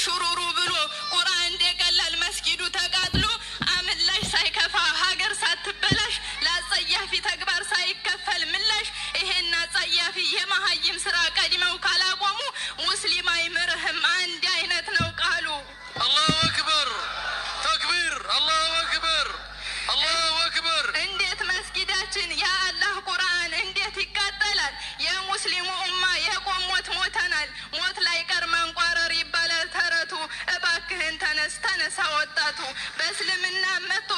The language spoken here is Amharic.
ሽሩሩ ብሎ ቁርአን እንደቀላል መስጊዱ ተቃጥሎ አምላሽ ሳይከፋ ሀገር ሳትበላሽ ለጸያፊ ተግባር ሳይከፈል ምላሽ ይሄና ጸያፊ የመሃይም ስራ ቀድመው ካላቆሙ ሙስሊም አይምርህም አንድ አይነት ነው ቃሉ አላሁ አክበር ተክቢር አላሁ አክበር አላሁ አክበር እንዴት መስጊዳችን ያ አላህ ቁርአን እንዴት ይቃጠላል የሙስሊሙ ኡማ የቆሞት ሞተናል ሞት ላይ ቀርማን ቋረር ይባላል ተረቱ እባክህን ተነሳ ወጣቱ በእስልምና መጥቶ